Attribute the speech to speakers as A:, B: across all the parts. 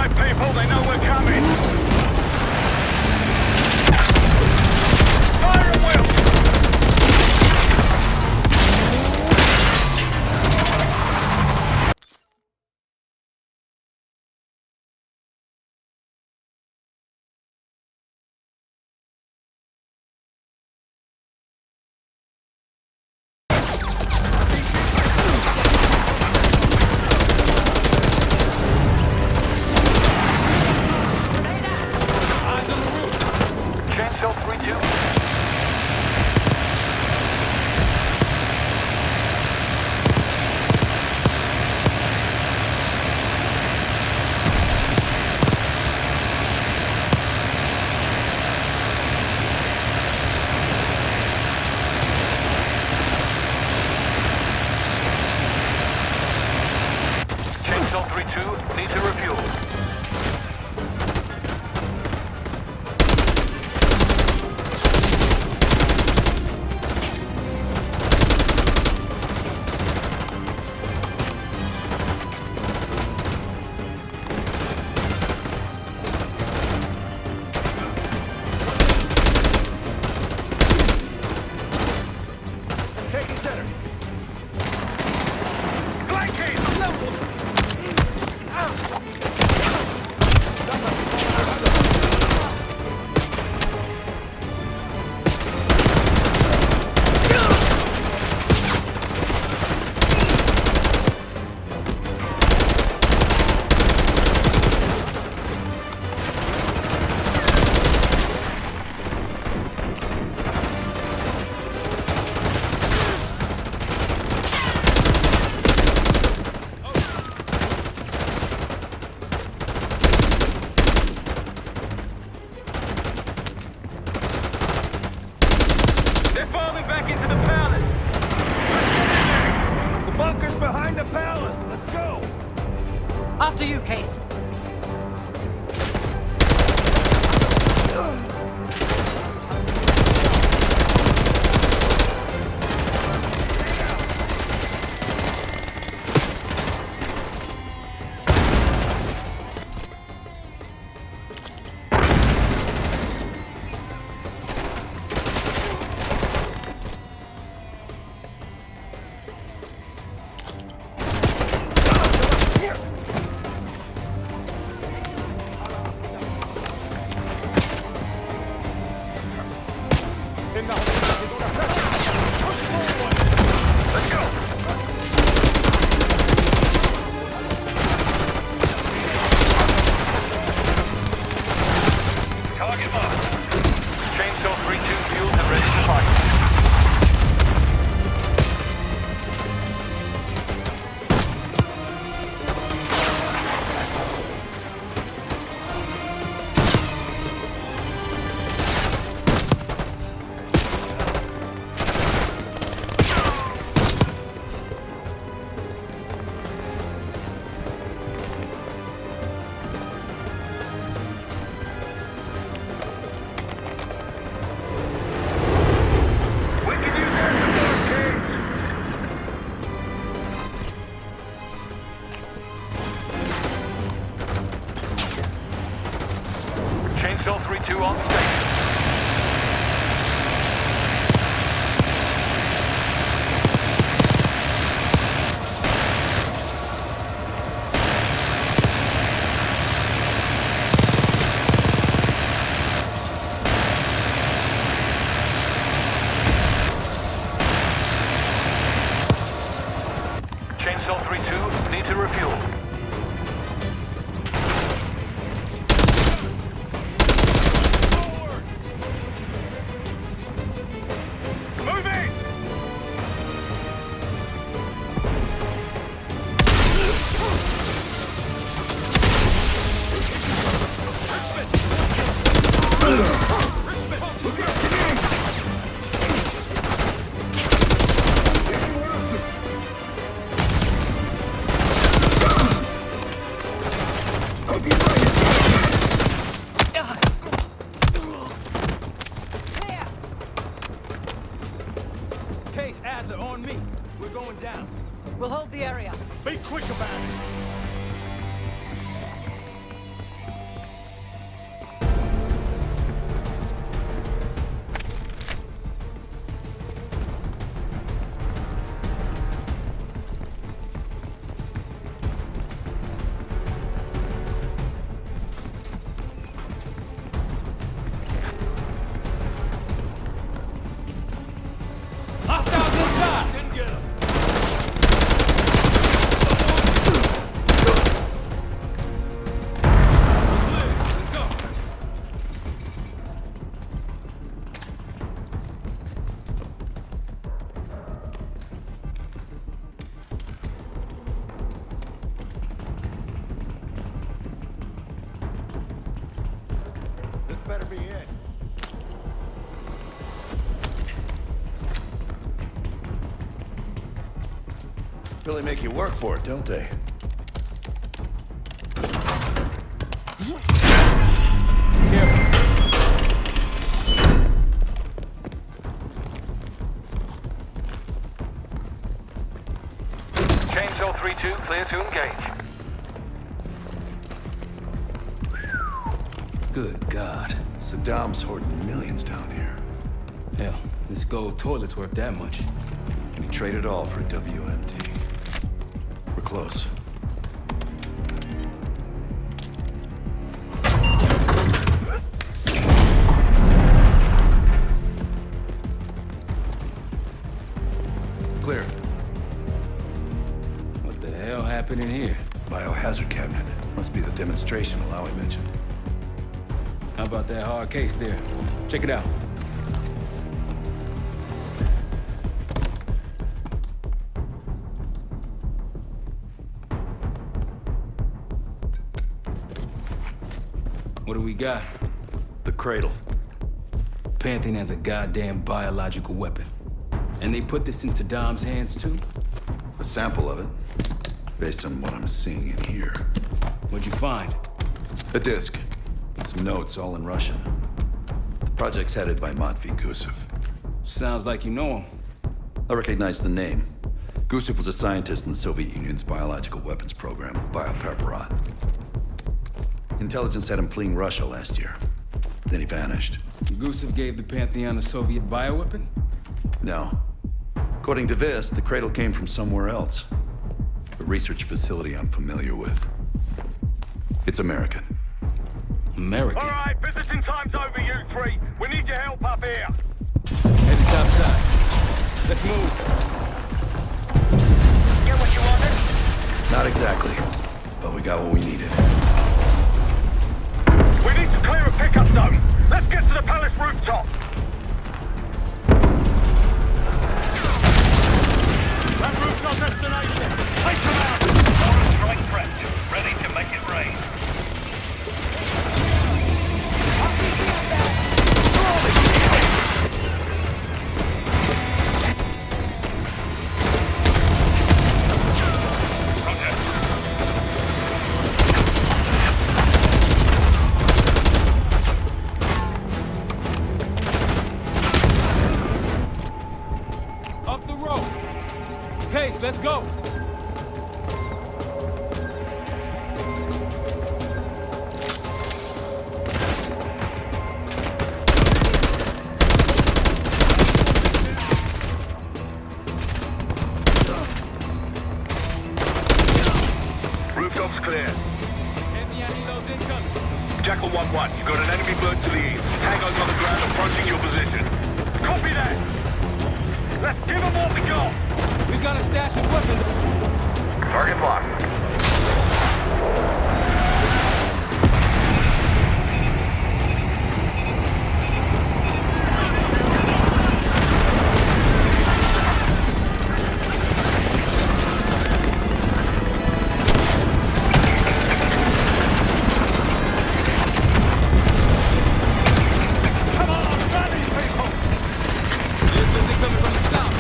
A: alive, people! They know we're coming! Fire at will! Need to refuel.
B: Taking center.
A: Flanking! They're falling back into the palace!
B: The bunker's behind the palace. Let's go.
C: After you, Case.
A: Let's go! Target marked. Chainsaw 3-2 fueled and ready to fight. We can use that support, Cage. Chainsaw 3-2 on station. Chainsaw 3-2, need to refuel. Moving!
B: Case Adler on me. We're going down.
C: We'll hold the area.
B: Be quick about it.
D: Really make you work for it, don't they?
B: Careful.
A: Chainsaw 3-2, clear to engage.
E: Good God.
D: Saddam's hoarding millions down here.
E: Hell, this gold toilet's worth that much.
D: We trade it all for a WMD. We're close. Clear.
E: What the hell happened in here?
D: Biohazard cabinet. Must be the demonstration Alawi mentioned.
E: How about that hard case there? Check it out. What do we got?
D: The cradle.
E: Pantheon has a goddamn biological weapon. And they put this in Saddam's hands too?
D: A sample of it. Based on what I'm seeing in here.
E: What'd you find?
D: A disc. Some notes, all in Russian. The project's headed by Matvey Gusev.
E: Sounds like you know him.
D: I recognize the name. Gusev was a scientist in the Soviet Union's biological weapons program, Biopreparat. Intelligence had him fleeing Russia last year. Then he vanished.
E: Gusev gave the Pantheon a Soviet bioweapon?
D: No. According to this, the cradle came from somewhere else. A research facility I'm familiar with. It's American.
E: American?
A: All right, visiting time's over, you three. We need your help up here.
E: Head to top side. Let's move.
A: Get what you wanted?
D: Not exactly, but we got what we needed.
A: We need to clear a pickup zone. Let's get to the palace rooftop.
B: That roof's our destination. Take them out.
A: Foreign strike prepped. Ready to make it rain.
E: Up the road. Case, let's go.
A: Rooftop's clear.
E: Pantheon Elo's incoming.
A: Jackal 1-1, you've got an enemy bird to the east. Tango's on the ground approaching your position. Copy that. Let's give them what we got.
E: We've got a stash of weapons.
A: Target locked.
B: Come on, rally, people.
E: They're coming from the south.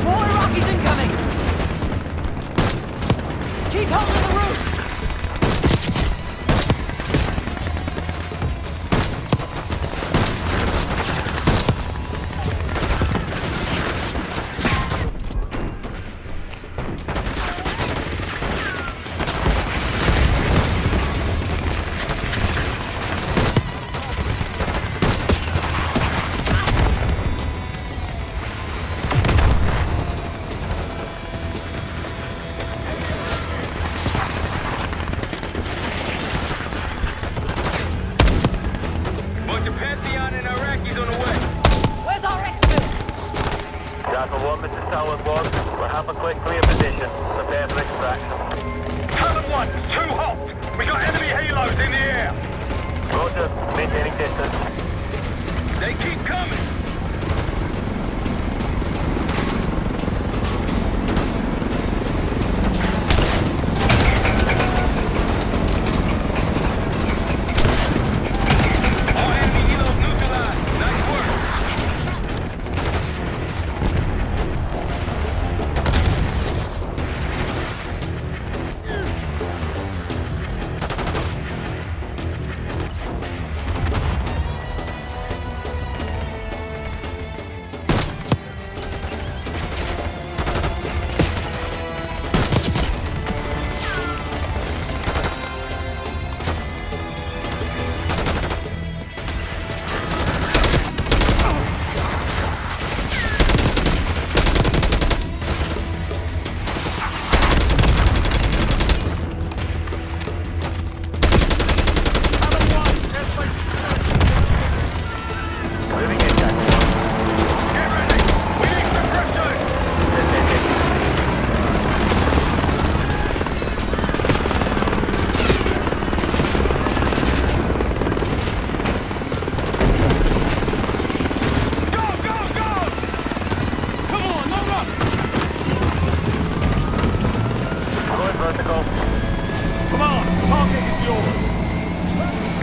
C: More Iraqis incoming! Keep holding the roof!
A: Bunch of Pantheon and Iraqis on the way.
C: Where's our expert?
F: Jackal 1, Mr. Towers 1. We'll have a quick clear position. Prepare for extraction.
A: Talon 1, too hot. We got enemy halos in the air.
F: Roger. Maintaining distance.
A: They keep coming. Our enemy helos neutralized.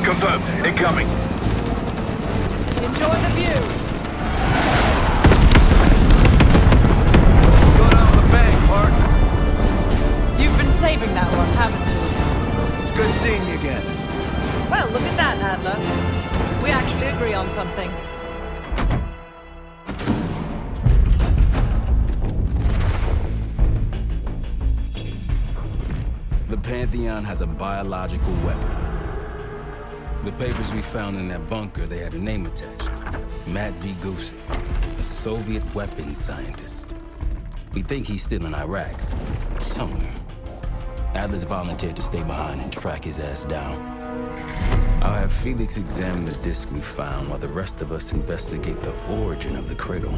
A: Confirmed. Incoming.
C: Enjoy the view.
D: Going out with a bang, Park.
C: You've been saving that one, haven't you?
D: It's good seeing you again.
C: Well, look at that, Adler. We actually agree on something.
E: The Pantheon has a biological weapon. The papers we found in that bunker, they had a name attached. Matt V. Gusev, a Soviet weapons scientist. We think he's still in Iraq, somewhere. Adler's volunteered to stay behind and track his ass down. I'll have Felix examine the disc we found while the rest of us investigate the origin of the cradle.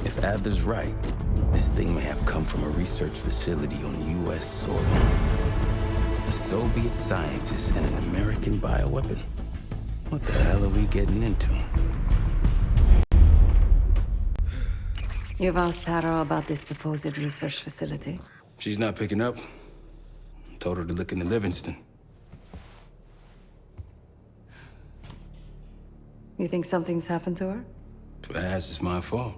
E: If Adler's right, this thing may have come from a research facility on U.S. soil. A Soviet scientist and an American bioweapon. What the hell are we getting into?
G: You've asked Harrow about this supposed research facility?
E: She's not picking up. Told her to look into Livingston.
G: You think something's happened to her?
E: If it has, it's my fault.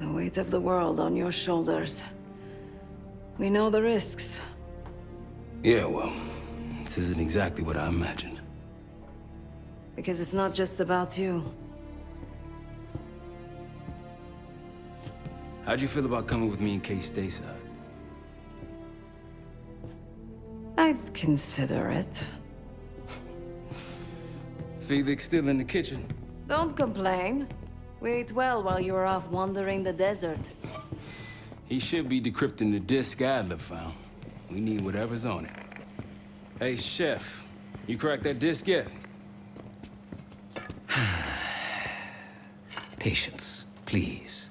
G: The weight of the world on your shoulders. We know the risks.
E: Yeah, well, this isn't exactly what I imagined.
G: Because it's not just about you.
E: How'd you feel about coming with me in case stateside?
G: I'd consider it.
E: Felix still in the kitchen.
G: Don't complain. We ate well while you were off wandering the desert.
E: He should be decrypting the disc Adler found. We need whatever's on it. Hey, Chef, you cracked that disc yet?
H: Patience, please.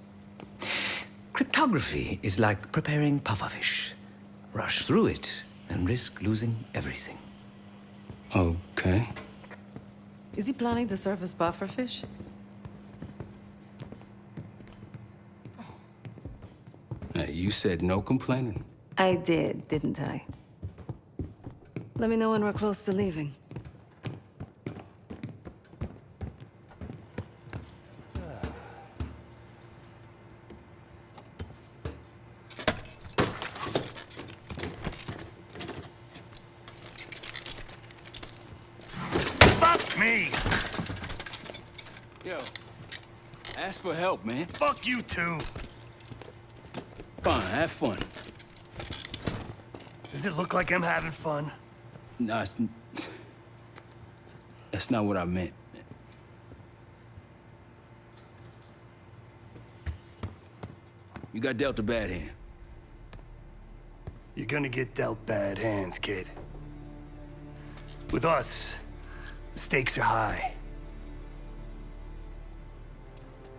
H: Cryptography is like preparing pufferfish. Rush through it and risk losing everything.
E: Okay.
G: Is he planning to serve us pufferfish?
E: Hey, you said no complaining.
G: I did, didn't I? Let me know when we're close to leaving.
B: Fuck me!
E: Yo, ask for help, man.
B: Fuck you too!
E: Fine, have fun.
B: Does it look like I'm having fun?
E: Nah, that's not what I meant. You got dealt a bad hand.
B: You're gonna get dealt bad hands, kid. With us, the stakes are high.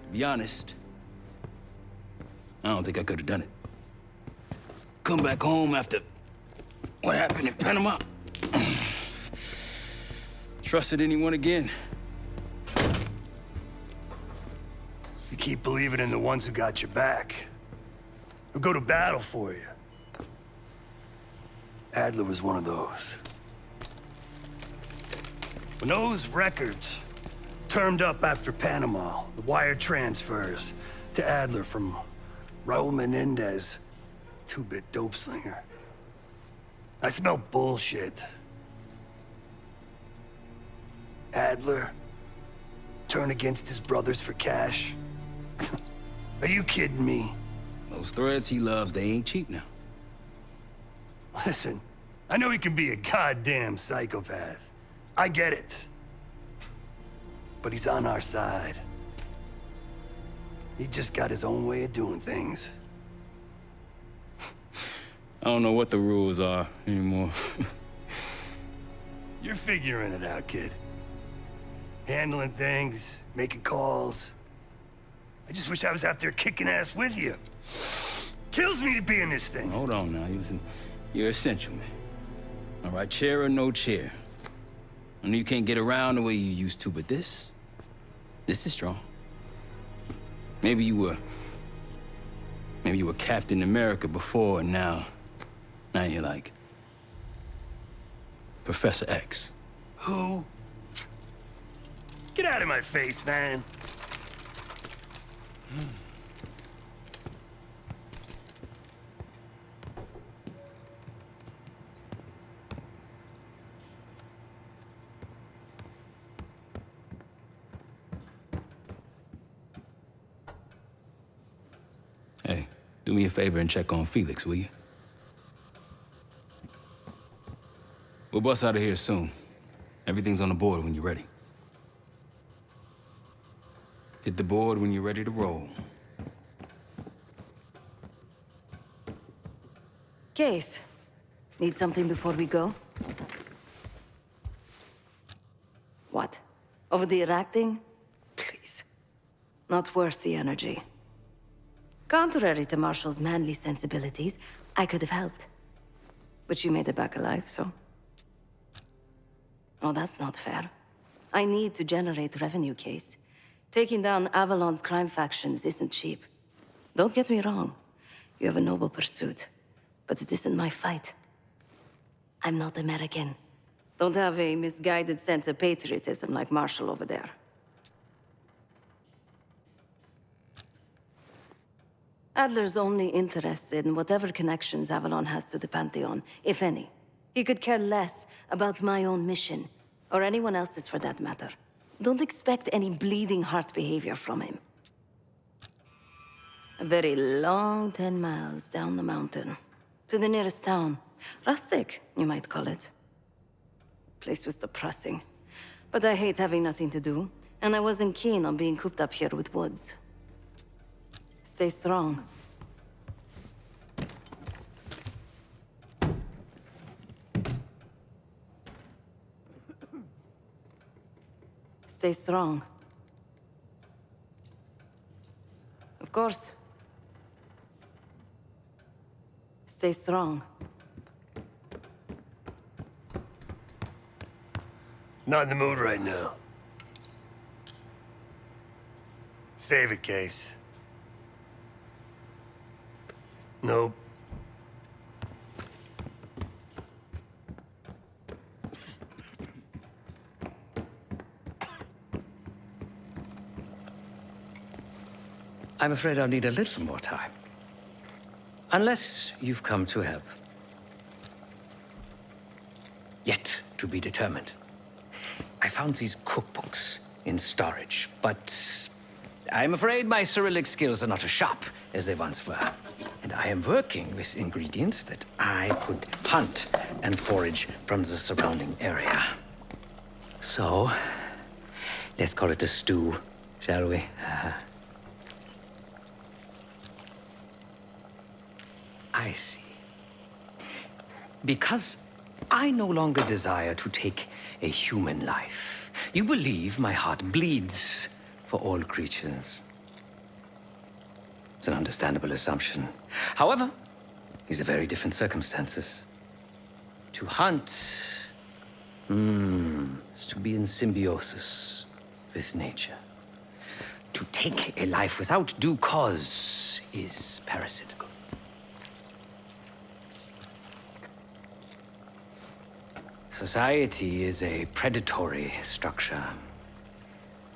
E: To be honest, I don't think I could have done it. Come back home after what happened in Panama. Trusted anyone again?
B: You keep believing in the ones who got your back, who go to battle for you. Adler was one of those. When those records turned up after Panama, the wire transfers to Adler from Raul Menendez, two-bit dope slinger, I smelled bullshit. Adler turn against his brothers for cash? Are you kidding me?
E: Those threads he loves, they ain't cheap now.
B: Listen, I know he can be a goddamn psychopath. I get it. But he's on our side. He just got his own way of doing things.
E: I don't know what the rules are anymore.
B: You're figuring it out, kid. Handling things, making calls. I just wish I was out there kicking ass with you. Kills me to be in this thing.
E: Hold on now, listen. You're essential, man. All right, chair or no chair. I know you can't get around the way you used to, but this is strong. Maybe you were Captain America before, and now you're like Professor X.
B: Who? Get out of my face, man.
E: Hey, do me a favor and check on Felix, will you? We'll bust out of here soon. Everything's on the board when you're ready. Hit the board when you're ready to roll.
G: Case, need something before we go? What? Over the acting? Please. Not worth the energy. Contrary to Marshall's manly sensibilities, I could have helped. But you made it back alive, so... Oh, that's not fair. I need to generate revenue, Case. Taking down Avalon's crime factions isn't cheap. Don't get me wrong. You have a noble pursuit. But it isn't my fight. I'm not American. Don't have a misguided sense of patriotism like Marshall over there. Adler's only interested in whatever connections Avalon has to the Pantheon, if any. He could care less about my own mission, or anyone else's for that matter. Don't expect any bleeding heart behavior from him. A very long 10 miles down the mountain, to the nearest town. Rustic, you might call it. Place was depressing, but I hate having nothing to do, and I wasn't keen on being cooped up here with Woods. Stay strong. Stay strong. Of course. Stay strong.
B: Not in the mood right now. Save it, Case. Nope.
H: I'm afraid I'll need a little more time. Unless you've come to help. Yet to be determined. I found these cookbooks in storage, but I'm afraid my Cyrillic skills are not as sharp as they once were. And I am working with ingredients that I could hunt and forage from the surrounding area. So, let's call it a stew, shall we? I see. Because I no longer desire to take a human life, you believe my heart bleeds for all creatures. It's an understandable assumption. However, these are very different circumstances. To hunt, is to be in symbiosis with nature. To take a life without due cause is parasitical. Society is a predatory structure.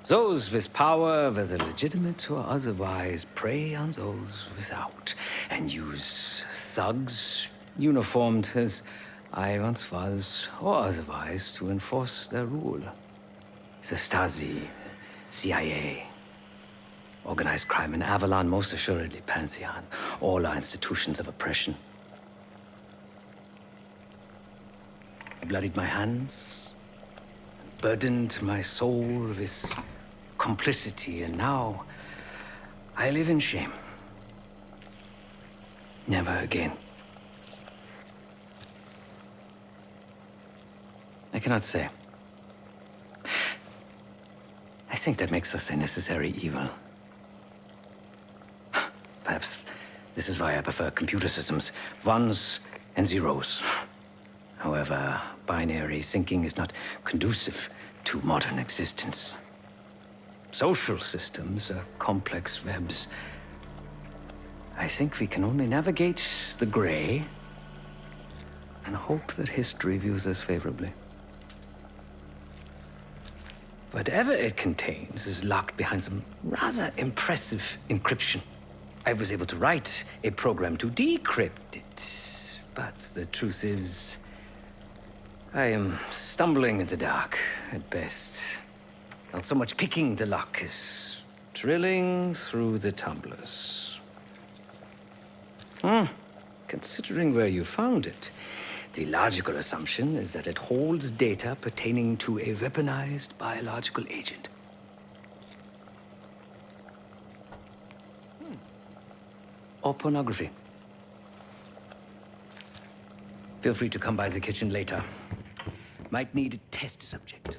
H: Those with power, whether legitimate or otherwise, prey on those without, and use thugs, uniformed as I once was, or otherwise, to enforce their rule. The Stasi, CIA, organized crime in Avalon, most assuredly Pantheon, all are institutions of oppression. I bloodied my hands, burdened my soul with complicity, and now I live in shame. Never again. I cannot say. I think that makes us a necessary evil. Perhaps this is why I prefer computer systems, ones and zeros. However, binary thinking is not conducive to modern existence. Social systems are complex webs. I think we can only navigate the gray and hope that history views us favorably. Whatever it contains is locked behind some rather impressive encryption. I was able to write a program to decrypt it, but the truth is, I am stumbling in the dark at best. Not so much picking the lock as drilling through the tumblers. Considering where you found it, the logical assumption is that it holds data pertaining to a weaponized biological agent. Or pornography. Feel free to come by the kitchen later. Might need a test subject.